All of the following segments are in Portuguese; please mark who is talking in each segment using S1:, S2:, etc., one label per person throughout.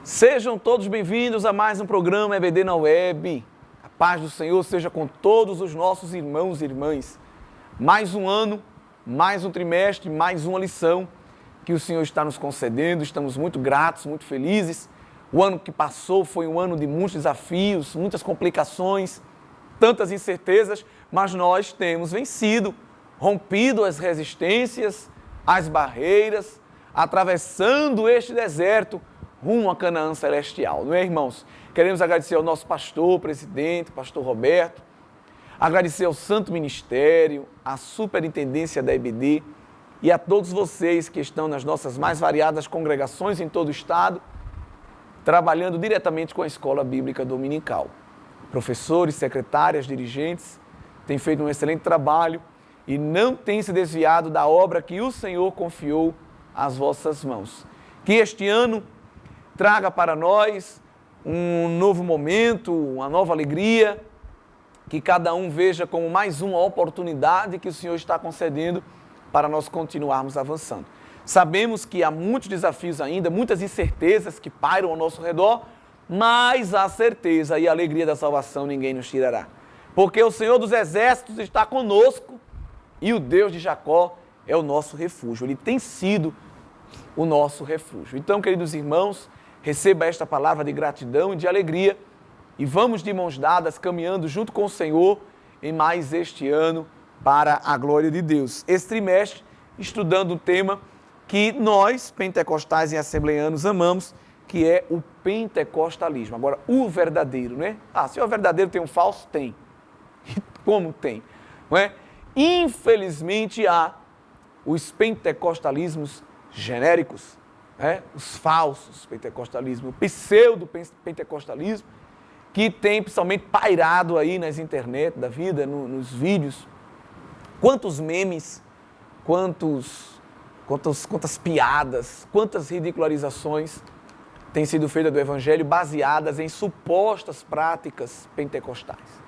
S1: Sejam todos bem-vindos a mais um programa EBD na Web. A paz do Senhor seja com todos os nossos irmãos e irmãs. Mais um ano, mais um trimestre, mais uma lição que o Senhor está nos concedendo. Estamos muito gratos, muito felizes. O ano que passou foi um ano de muitos desafios, muitas complicações, tantas incertezas, mas nós temos vencido, rompido as resistências, as barreiras, atravessando este deserto rumo a Canaã celestial, não é, irmãos? Queremos agradecer ao nosso pastor, presidente, pastor Roberto, agradecer ao Santo Ministério, à Superintendência da EBD e a todos vocês que estão nas nossas mais variadas congregações em todo o estado, trabalhando diretamente com a Escola Bíblica Dominical. Professores, secretárias, dirigentes, têm feito um excelente trabalho e não têm se desviado da obra que o Senhor confiou às vossas mãos. Que este ano traga para nós um novo momento, uma nova alegria, que cada um veja como mais uma oportunidade que o Senhor está concedendo para nós continuarmos avançando. Sabemos que há muitos desafios ainda, muitas incertezas que pairam ao nosso redor, mas a certeza e a alegria da salvação ninguém nos tirará. Porque o Senhor dos Exércitos está conosco e o Deus de Jacó é o nosso refúgio. Ele tem sido o nosso refúgio. Então, queridos irmãos, receba esta palavra de gratidão e de alegria e vamos de mãos dadas caminhando junto com o Senhor em mais este ano para a glória de Deus. Esse trimestre, estudando um tema que nós, pentecostais e assembleianos, amamos, que é o pentecostalismo. Agora, o verdadeiro, né? Se é o verdadeiro, tem um falso? Tem. Como tem? Não é? Infelizmente, há os pentecostalismos genéricos, os falsos pentecostalismos, o pseudo-pentecostalismo, que tem principalmente pairado aí nas internet da vida, nos vídeos. Quantos memes, quantas piadas, quantas ridicularizações têm sido feitas do Evangelho baseadas em supostas práticas pentecostais,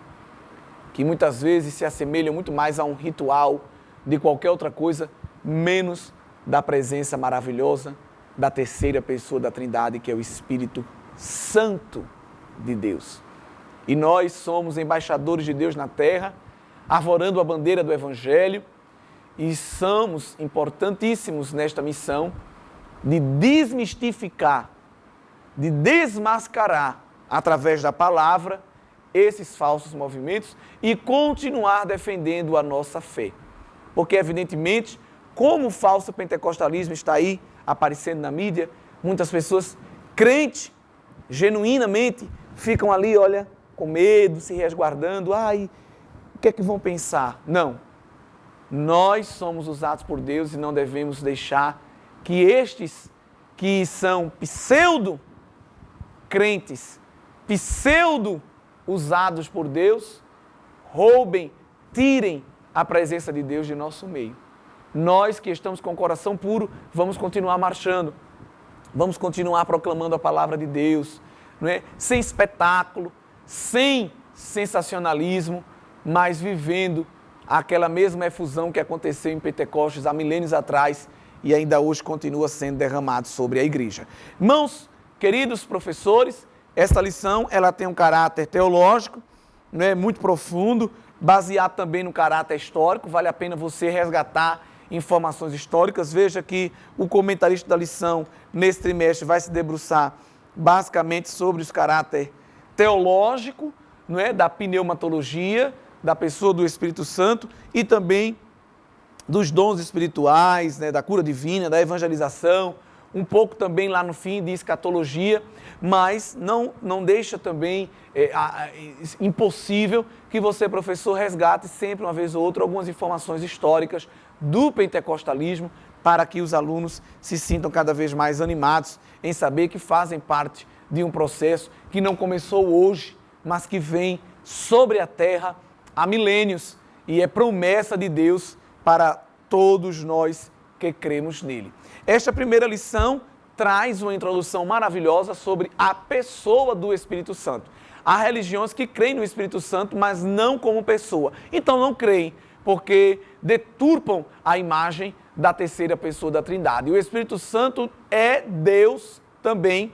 S1: que muitas vezes se assemelham muito mais a um ritual de qualquer outra coisa, menos da presença maravilhosa da terceira pessoa da Trindade, que é o Espírito Santo de Deus. E nós somos embaixadores de Deus na terra, arvorando a bandeira do Evangelho, e somos importantíssimos nesta missão de desmistificar, de desmascarar, através da palavra, esses falsos movimentos e continuar defendendo a nossa fé. Porque, evidentemente, como o falso pentecostalismo está aí aparecendo na mídia, muitas pessoas crentes, genuinamente, ficam ali, olha, com medo, se resguardando. O que é que vão pensar? Não. Nós somos usados por Deus e não devemos deixar que estes que são pseudo-crentes, pseudo-usados por Deus, roubem, tirem a presença de Deus de nosso meio. Nós que estamos com o coração puro, vamos continuar marchando, vamos continuar proclamando a palavra de Deus, não é? Sem espetáculo, sem sensacionalismo, mas vivendo aquela mesma efusão que aconteceu em Pentecostes há milênios atrás e ainda hoje continua sendo derramado sobre a igreja. Irmãos, queridos professores, esta lição ela tem um caráter teológico, não é? Muito profundo, baseado também no caráter histórico. Vale a pena você resgatar informações históricas. Veja que o comentarista da lição, nesse trimestre, vai se debruçar basicamente sobre os caráter teológico, não é? Da pneumatologia, da pessoa do Espírito Santo e também dos dons espirituais, né? Da cura divina, da evangelização, um pouco também lá no fim de escatologia, mas não deixa também impossível que você, professor, resgate sempre, uma vez ou outra, algumas informações históricas do pentecostalismo para que os alunos se sintam cada vez mais animados em saber que fazem parte de um processo que não começou hoje, mas que vem sobre a terra há milênios e é promessa de Deus para todos nós que cremos nele. Esta primeira lição traz uma introdução maravilhosa sobre a pessoa do Espírito Santo. Há religiões que creem no Espírito Santo, mas não como pessoa. Então não creem, porque deturpam a imagem da terceira pessoa da Trindade. E o Espírito Santo é Deus também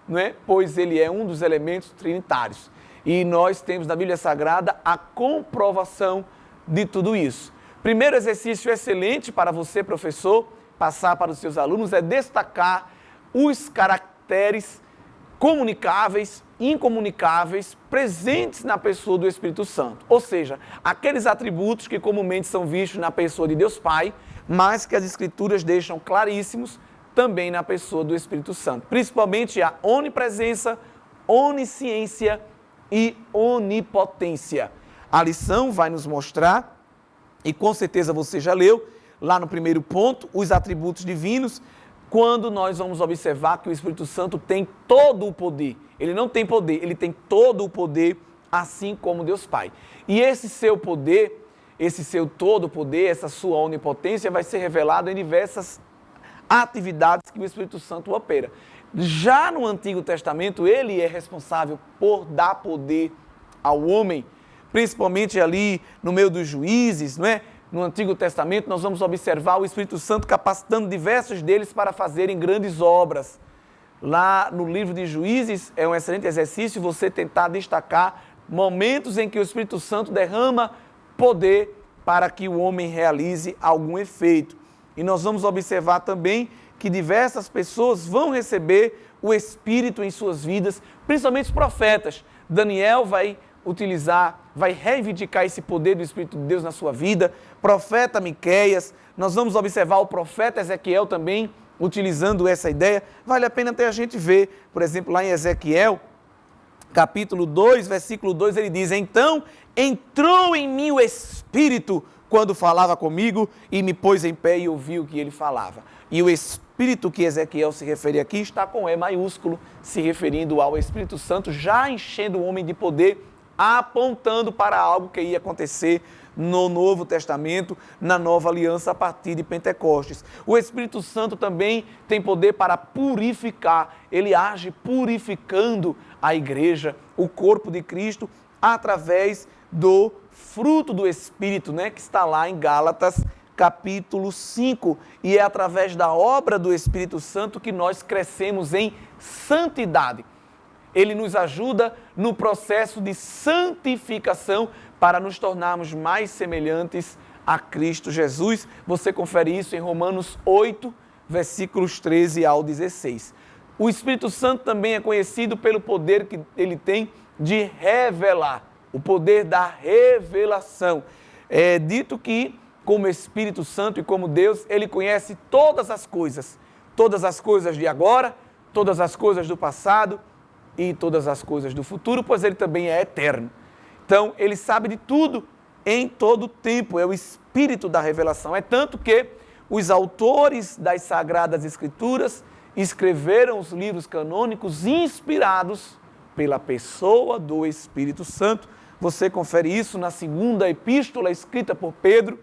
S1: não é? Pois ele é um dos elementos trinitários. E nós temos na Bíblia Sagrada a comprovação de tudo isso. Primeiro exercício excelente para você, professor, passar para os seus alunos é destacar os caracteres comunicáveis, incomunicáveis, presentes na pessoa do Espírito Santo. Ou seja, aqueles atributos que comumente são vistos na pessoa de Deus Pai, mas que as Escrituras deixam claríssimos também na pessoa do Espírito Santo. Principalmente a onipresença, onisciência e onipotência. A lição vai nos mostrar, e com certeza você já leu, lá no primeiro ponto, os atributos divinos, quando nós vamos observar que o Espírito Santo tem todo o poder. Ele não tem poder, ele tem todo o poder, assim como Deus Pai. E esse seu poder, esse seu todo poder, essa sua onipotência vai ser revelado em diversas atividades que o Espírito Santo opera. Já no Antigo Testamento, ele é responsável por dar poder ao homem, principalmente ali no meio dos juízes, não é? No Antigo Testamento, nós vamos observar o Espírito Santo capacitando diversos deles para fazerem grandes obras. Lá no livro de Juízes, é um excelente exercício você tentar destacar momentos em que o Espírito Santo derrama poder para que o homem realize algum efeito. E nós vamos observar também que diversas pessoas vão receber o Espírito em suas vidas, principalmente os profetas. Daniel vai reivindicar esse poder do Espírito de Deus na sua vida. Profeta Miqueias, nós vamos observar o profeta Ezequiel também utilizando essa ideia. Vale a pena até a gente ver, por exemplo, lá em Ezequiel, capítulo 2, versículo 2, ele diz: então entrou em mim o Espírito quando falava comigo e me pôs em pé e ouvi o que ele falava. E o Espírito que Ezequiel se refere aqui está com E maiúsculo, se referindo ao Espírito Santo, já enchendo o homem de poder, apontando para algo que ia acontecer no Novo Testamento, na Nova Aliança, a partir de Pentecostes. O Espírito Santo também tem poder para purificar, ele age purificando a igreja, o corpo de Cristo, através do fruto do Espírito, né, que está lá em Gálatas, capítulo 5, e é através da obra do Espírito Santo que nós crescemos em santidade. Ele nos ajuda no processo de santificação para nos tornarmos mais semelhantes a Cristo Jesus. Você confere isso em Romanos 8, versículos 13 ao 16. O Espírito Santo também é conhecido pelo poder que ele tem de revelar, o poder da revelação. É dito que, como Espírito Santo e como Deus, ele conhece todas as coisas de agora, todas as coisas do passado e todas as coisas do futuro, pois ele também é eterno. Então, ele sabe de tudo em todo o tempo, é o Espírito da revelação. É tanto que os autores das Sagradas Escrituras escreveram os livros canônicos inspirados pela pessoa do Espírito Santo. Você confere isso na segunda epístola escrita por Pedro,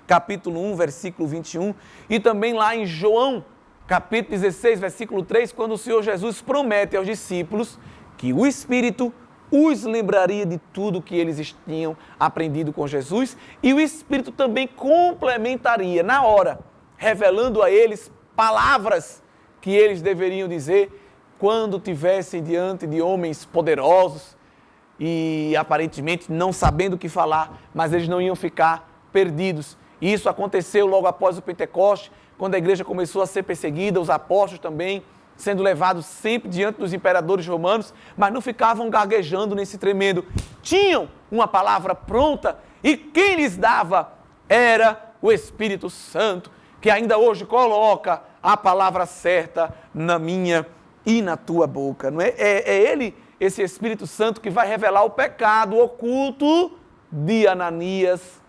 S1: capítulo 1, versículo 21, e também lá em João, capítulo 16, versículo 3, quando o Senhor Jesus promete aos discípulos que o Espírito os lembraria de tudo que eles tinham aprendido com Jesus, e o Espírito também complementaria na hora, revelando a eles palavras que eles deveriam dizer quando tivessem diante de homens poderosos e aparentemente não sabendo o que falar, mas eles não iam ficar perdidos. E isso aconteceu logo após o Pentecoste, quando a igreja começou a ser perseguida, os apóstolos também sendo levados sempre diante dos imperadores romanos, mas não ficavam gaguejando nem se tremendo. Tinham uma palavra pronta e quem lhes dava era o Espírito Santo, que ainda hoje coloca a palavra certa na minha e na tua boca. Não é? É ele, esse Espírito Santo, que vai revelar o pecado oculto de Ananias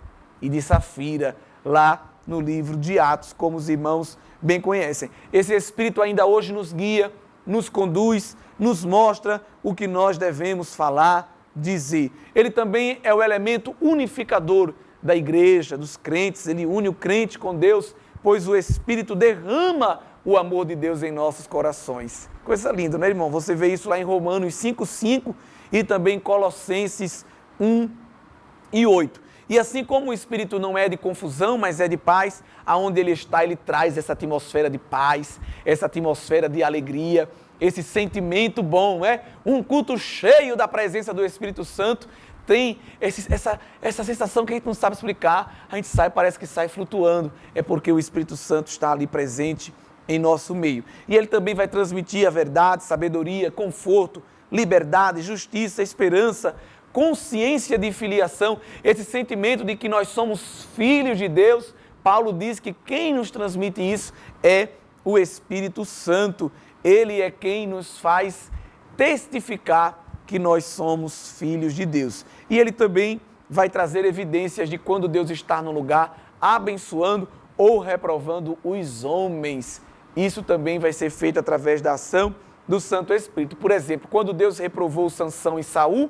S1: e de Safira, lá no livro de Atos, como os irmãos bem conhecem. Esse Espírito ainda hoje nos guia, nos conduz, nos mostra o que nós devemos falar, dizer. Ele também é o elemento unificador da igreja, dos crentes. Ele une o crente com Deus, pois o Espírito derrama o amor de Deus em nossos corações. Coisa linda, né, irmão? Você vê isso lá em Romanos 5:5 e também em Colossenses 1:8. E assim como o Espírito não é de confusão, mas é de paz, aonde ele está, ele traz essa atmosfera de paz, essa atmosfera de alegria, esse sentimento bom, né? Um culto cheio da presença do Espírito Santo tem essa sensação que a gente não sabe explicar, a gente sai, parece que sai flutuando, é porque o Espírito Santo está ali presente em nosso meio. E ele também vai transmitir a verdade, sabedoria, conforto, liberdade, justiça, esperança, consciência de filiação, esse sentimento de que nós somos filhos de Deus. Paulo diz que quem nos transmite isso é o Espírito Santo. Ele é quem nos faz testificar que nós somos filhos de Deus. E ele também vai trazer evidências de quando Deus está no lugar abençoando ou reprovando os homens. Isso também vai ser feito através da ação do Santo Espírito. Por exemplo, quando Deus reprovou Sansão e Saul,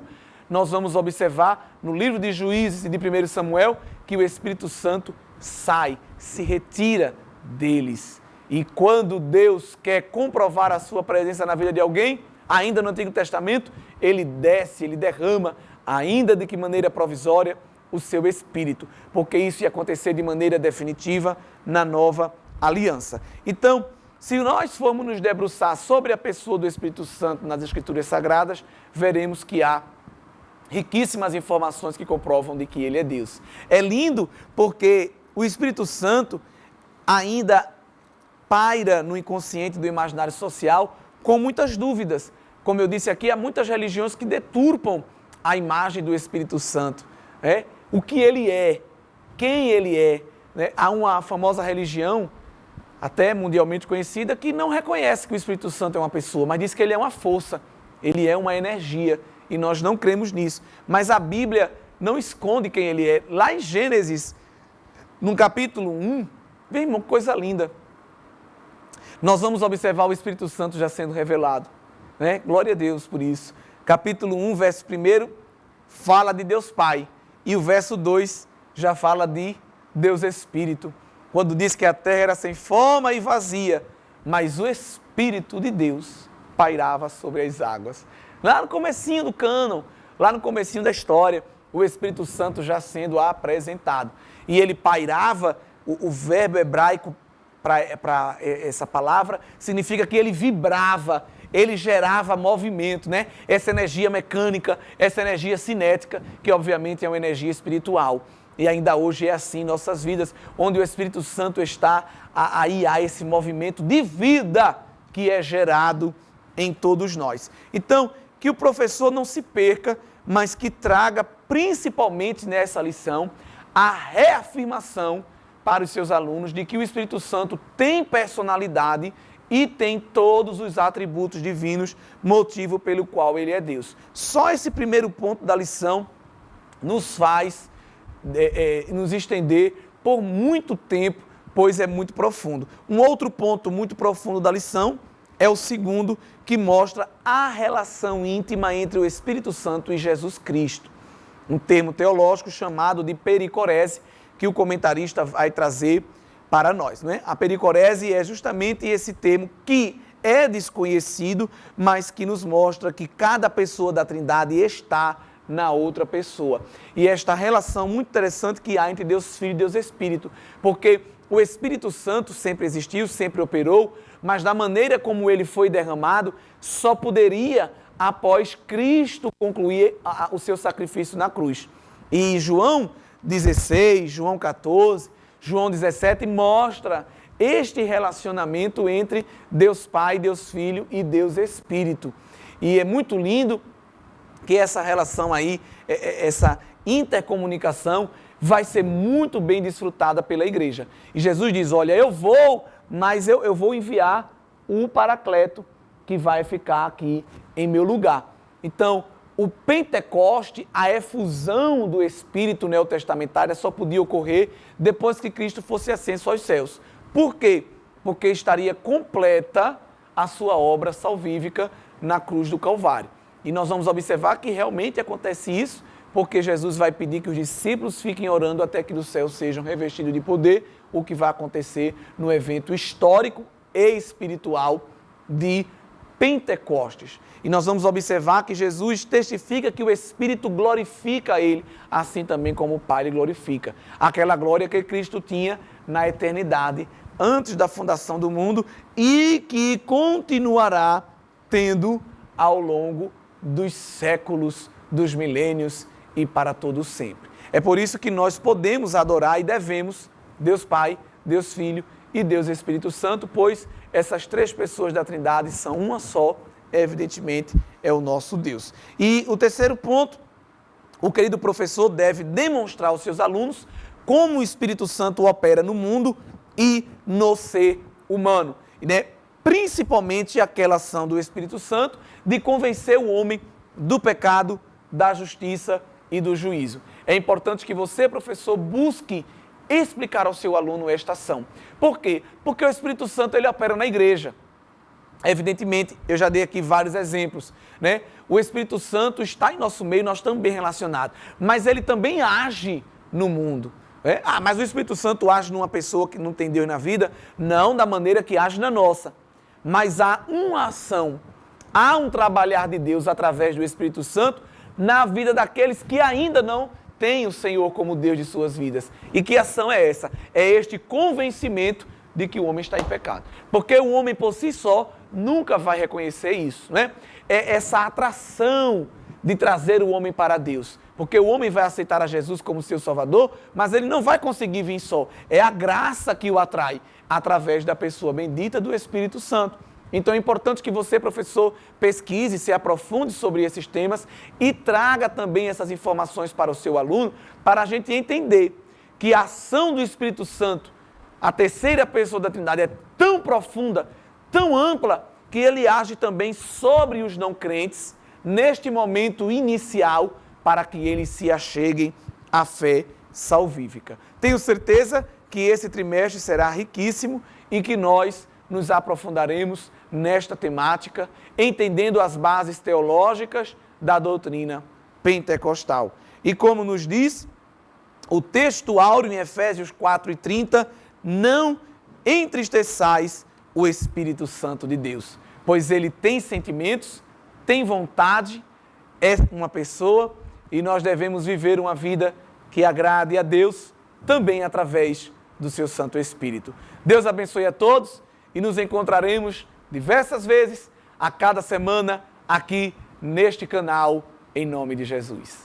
S1: nós vamos observar no livro de Juízes e de 1 Samuel que o Espírito Santo sai, se retira deles. E quando Deus quer comprovar a sua presença na vida de alguém, ainda no Antigo Testamento, ele desce, ele derrama, ainda de que maneira provisória, o seu Espírito, porque isso ia acontecer de maneira definitiva na nova aliança. Então, se nós formos nos debruçar sobre a pessoa do Espírito Santo nas Escrituras Sagradas, veremos que há riquíssimas informações que comprovam de que ele é Deus. É lindo porque o Espírito Santo ainda paira no inconsciente do imaginário social com muitas dúvidas. Como eu disse aqui, há muitas religiões que deturpam a imagem do Espírito Santo. O que ele é, quem ele é. Há uma famosa religião, até mundialmente conhecida, que não reconhece que o Espírito Santo é uma pessoa, mas diz que ele é uma força, ele é uma energia, e nós não cremos nisso. Mas a Bíblia não esconde quem ele é. Lá em Gênesis, no capítulo 1, vem uma coisa linda. Nós vamos observar o Espírito Santo já sendo revelado. Glória a Deus por isso. Capítulo 1, verso 1, fala de Deus Pai. E o verso 2 já fala de Deus Espírito. Quando diz que a terra era sem forma e vazia, mas o Espírito de Deus pairava sobre as águas. Lá no comecinho do cânon, lá no comecinho da história, o Espírito Santo já sendo apresentado. E ele pairava, o verbo hebraico para essa palavra, significa que ele vibrava, ele gerava movimento, Essa energia mecânica, essa energia cinética, que obviamente é uma energia espiritual. E ainda hoje é assim em nossas vidas, onde o Espírito Santo está, aí há esse movimento de vida que é gerado em todos nós. Então, que o professor não se perca, mas que traga principalmente nessa lição a reafirmação para os seus alunos de que o Espírito Santo tem personalidade e tem todos os atributos divinos, motivo pelo qual ele é Deus. Só esse primeiro ponto da lição nos faz nos estender por muito tempo, pois é muito profundo. Um outro ponto muito profundo da lição é o segundo, que mostra a relação íntima entre o Espírito Santo e Jesus Cristo. Um termo teológico chamado de pericorese, que o comentarista vai trazer para nós. A pericorese é justamente esse termo que é desconhecido, mas que nos mostra que cada pessoa da Trindade está na outra pessoa. E esta relação muito interessante que há entre Deus Filho e Deus Espírito, porque o Espírito Santo sempre existiu, sempre operou, mas da maneira como ele foi derramado, só poderia após Cristo concluir o seu sacrifício na cruz. E João 16, João 14, João 17 mostra este relacionamento entre Deus Pai, Deus Filho e Deus Espírito. E é muito lindo que essa relação aí, essa intercomunicação, vai ser muito bem desfrutada pela igreja. E Jesus diz, olha, eu vou, mas eu vou enviar o Paracleto, que vai ficar aqui em meu lugar. Então, o Pentecoste, a efusão do Espírito neotestamentária só podia ocorrer depois que Cristo fosse ascenso aos céus. Por quê? Porque estaria completa a sua obra salvífica na cruz do Calvário. E nós vamos observar que realmente acontece isso, porque Jesus vai pedir que os discípulos fiquem orando até que dos céus sejam revestidos de poder, o que vai acontecer no evento histórico e espiritual de Pentecostes. E nós vamos observar que Jesus testifica que o Espírito glorifica ele, assim também como o Pai lhe glorifica. Aquela glória que Cristo tinha na eternidade, antes da fundação do mundo, e que continuará tendo ao longo dos séculos, dos milênios e para todo sempre. É por isso que nós podemos adorar e devemos Deus Pai, Deus Filho e Deus Espírito Santo, pois essas três pessoas da Trindade são uma só, evidentemente é o nosso Deus. E o terceiro ponto, o querido professor deve demonstrar aos seus alunos como o Espírito Santo opera no mundo e no ser humano, né? Principalmente aquela ação do Espírito Santo de convencer o homem do pecado, da justiça e do juízo. É importante que você, professor, busque explicar ao seu aluno esta ação. Por quê? Porque o Espírito Santo ele opera na igreja. Evidentemente, eu já dei aqui vários exemplos, né? O Espírito Santo está em nosso meio, nós estamos bem relacionados, mas ele também age no mundo. Né? Mas o Espírito Santo age numa pessoa que não tem Deus na vida? Não da maneira que age na nossa. Mas há uma ação, há um trabalhar de Deus através do Espírito Santo na vida daqueles que ainda não têm o Senhor como Deus de suas vidas. E que ação é essa? É este convencimento de que o homem está em pecado. Porque o homem por si só nunca vai reconhecer isso, né? É essa atração de trazer o homem para Deus. Porque o homem vai aceitar a Jesus como seu Salvador, mas ele não vai conseguir vir só. É a graça que o atrai, através da pessoa bendita do Espírito Santo. Então é importante que você, professor, pesquise, se aprofunde sobre esses temas e traga também essas informações para o seu aluno, para a gente entender que a ação do Espírito Santo, a terceira pessoa da Trindade, é tão profunda, tão ampla, que ele age também sobre os não crentes, neste momento inicial, para que eles se acheguem à fé salvífica. Tenho certeza que esse trimestre será riquíssimo e que nós nos aprofundaremos nesta temática, entendendo as bases teológicas da doutrina pentecostal. E como nos diz o texto áureo em Efésios 4:30, não entristeçais o Espírito Santo de Deus, pois ele tem sentimentos, tem vontade, é uma pessoa e nós devemos viver uma vida que agrade a Deus também através do seu Santo Espírito. Deus abençoe a todos e nos encontraremos diversas vezes a cada semana aqui neste canal, em nome de Jesus.